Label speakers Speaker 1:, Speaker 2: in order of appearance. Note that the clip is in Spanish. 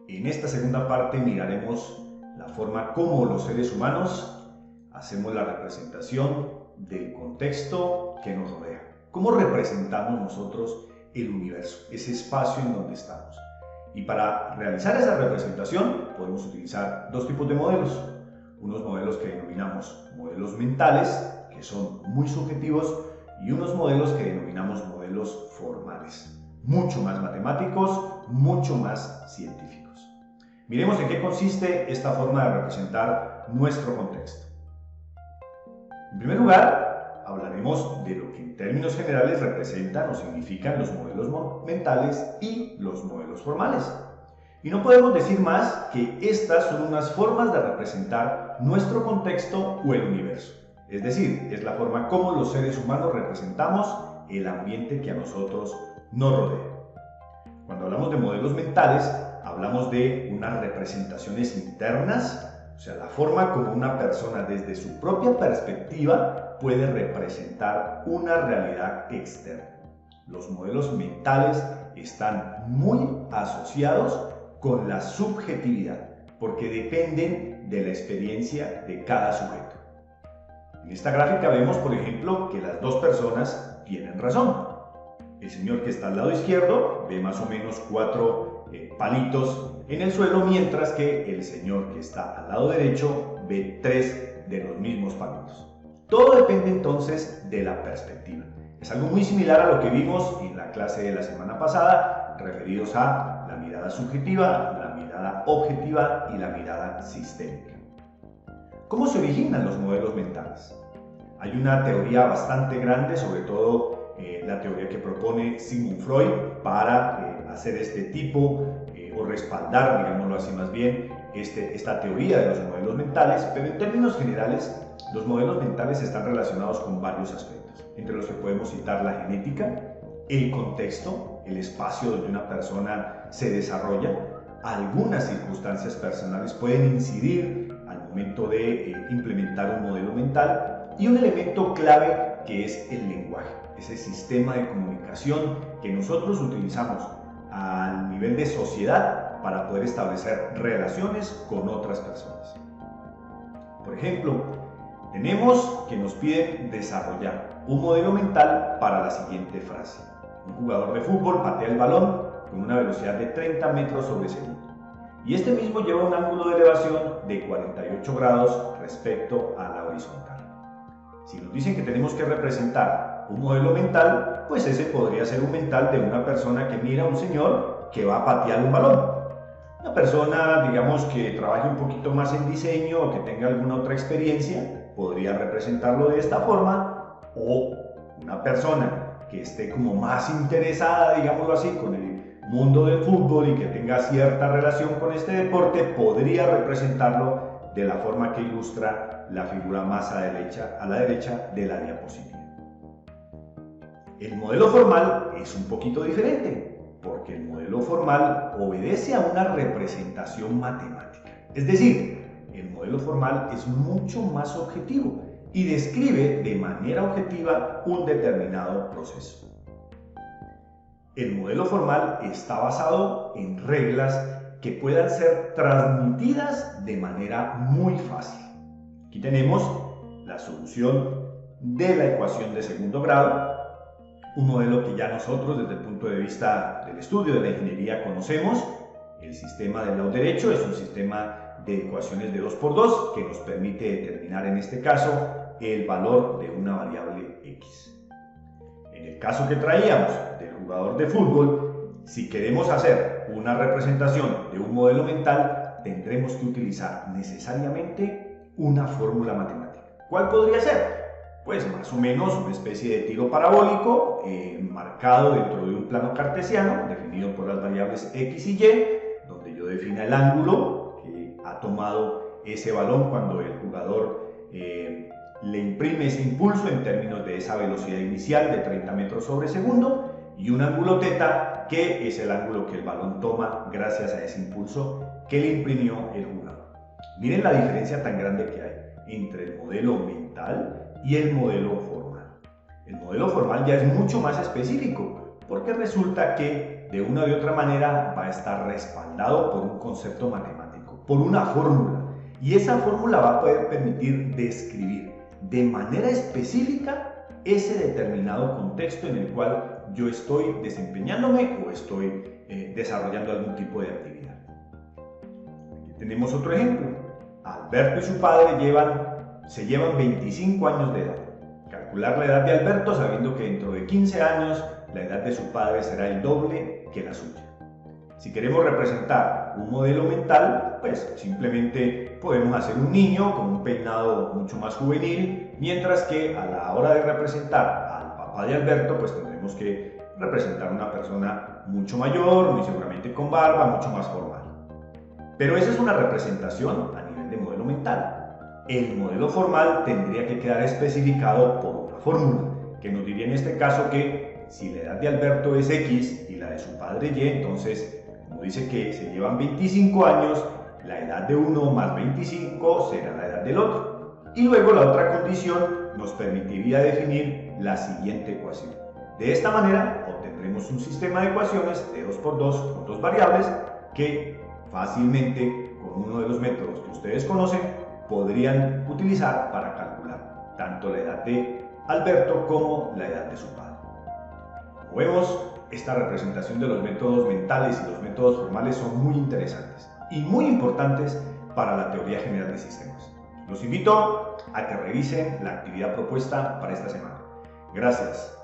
Speaker 1: En esta segunda parte miraremos la forma como los seres humanos hacemos la representación del contexto que nos rodea. ¿Cómo representamos nosotros el universo, ese espacio en donde estamos? Y para realizar esa representación podemos utilizar dos tipos de modelos. Unos modelos que denominamos modelos mentales, que son muy subjetivos, y unos modelos que denominamos modelos formales, mucho más matemáticos, mucho más científicos. Miremos en qué consiste esta forma de representar nuestro contexto. En primer lugar, hablaremos de lo que en términos generales representan o significan los modelos mentales y los modelos formales. Y no podemos decir más que estas son unas formas de representar nuestro contexto o el universo. Es decir, es la forma como los seres humanos representamos el ambiente que a nosotros nos rodea. Cuando hablamos de modelos mentales, hablamos de unas representaciones internas, o sea, la forma como una persona desde su propia perspectiva puede representar una realidad externa. Los modelos mentales están muy asociados con la subjetividad, porque dependen de la experiencia de cada sujeto. En esta gráfica vemos, por ejemplo, que las dos personas tienen razón. El señor que está al lado izquierdo ve más o menos 4 palitos en el suelo, mientras que el señor que está al lado derecho ve 3 de los mismos palitos. Todo depende entonces de la perspectiva. Es algo muy similar a lo que vimos en la clase de la semana pasada, referidos a la mirada subjetiva, la mirada objetiva y la mirada sistémica. ¿Cómo se originan los modelos mentales? Hay una teoría bastante grande, sobre todo la teoría que propone Sigmund Freud para hacer este tipo o respaldar, digámoslo así más bien, esta teoría de los modelos mentales, pero en términos generales los modelos mentales están relacionados con varios aspectos, entre los que podemos citar la genética, el contexto, el espacio donde una persona se desarrolla. Algunas circunstancias personales pueden incidir al momento de implementar un modelo mental, y un elemento clave que es el lenguaje, ese sistema de comunicación que nosotros utilizamos al nivel de sociedad para poder establecer relaciones con otras personas. Por ejemplo, tenemos que nos piden desarrollar un modelo mental para la siguiente frase. Un jugador de fútbol patea el balón con una velocidad de 30 metros sobre segundo. Y este mismo lleva un ángulo de elevación de 48 grados respecto a la horizontal. Si nos dicen que tenemos que representar un modelo mental, pues ese podría ser un mental de una persona que mira a un señor que va a patear un balón. Una persona, digamos, que trabaje un poquito más en diseño o que tenga alguna otra experiencia, podría representarlo de esta forma, o una persona que esté como más interesada, digámoslo así, con el mundo del fútbol y que tenga cierta relación con este deporte, podría representarlo de la forma que ilustra la figura más a la derecha de la diapositiva. El modelo formal es un poquito diferente, porque el modelo formal obedece a una representación matemática. Es decir, el modelo formal es mucho más objetivo y describe de manera objetiva un determinado proceso. El modelo formal está basado en reglas que puedan ser transmitidas de manera muy fácil. Aquí tenemos la solución de la ecuación de segundo grado, un modelo que ya nosotros desde el punto de vista del estudio de la ingeniería conocemos. El sistema del lado derecho es un sistema de ecuaciones de 2×2 que nos permite determinar en este caso el valor de una variable x. En el caso que traíamos del jugador de fútbol, si queremos hacer una representación de un modelo mental, tendremos que utilizar necesariamente una fórmula matemática. ¿Cuál podría ser? Pues más o menos una especie de tiro parabólico marcado dentro de un plano cartesiano definido por las variables x y y, donde yo defina el ángulo que ha tomado ese balón cuando el jugador le imprime ese impulso en términos de esa velocidad inicial de 30 metros sobre segundo, y un ángulo θ que es el ángulo que el balón toma gracias a ese impulso que le imprimió el jugador. Miren la diferencia tan grande que hay entre el modelo mental y el modelo formal. El modelo formal ya es mucho más específico, porque resulta que que de una u otra manera va a estar respaldado por un concepto matemático, por una fórmula. Y esa fórmula va a poder permitir describir de manera específica ese determinado contexto en el cual yo estoy desempeñándome o estoy desarrollando algún tipo de actividad. Aquí tenemos otro ejemplo. Alberto y su padre se llevan 25 años de edad. Calcular la edad de Alberto sabiendo que dentro de 15 años la edad de su padre será el doble que la suya. Si queremos representar un modelo mental, pues simplemente podemos hacer un niño con un peinado mucho más juvenil, mientras que a la hora de representar al papá de Alberto, pues tendremos que representar una persona mucho mayor, muy seguramente con barba, mucho más formal. Pero esa es una representación a nivel de modelo mental. El modelo formal tendría que quedar especificado por una fórmula, que nos diría en este caso que si la edad de Alberto es X y la de su padre Y, entonces, como dice que se llevan 25 años, la edad de uno más 25 será la edad del otro. Y luego la otra condición nos permitiría definir la siguiente ecuación. De esta manera obtendremos un sistema de ecuaciones de 2 por 2 con dos variables que fácilmente, con uno de los métodos que ustedes conocen, podrían utilizar para calcular tanto la edad de Alberto como la edad de su padre. Como vemos, esta representación de los métodos mentales y los métodos formales son muy interesantes y muy importantes para la teoría general de sistemas. Los invito a que revisen la actividad propuesta para esta semana. Gracias.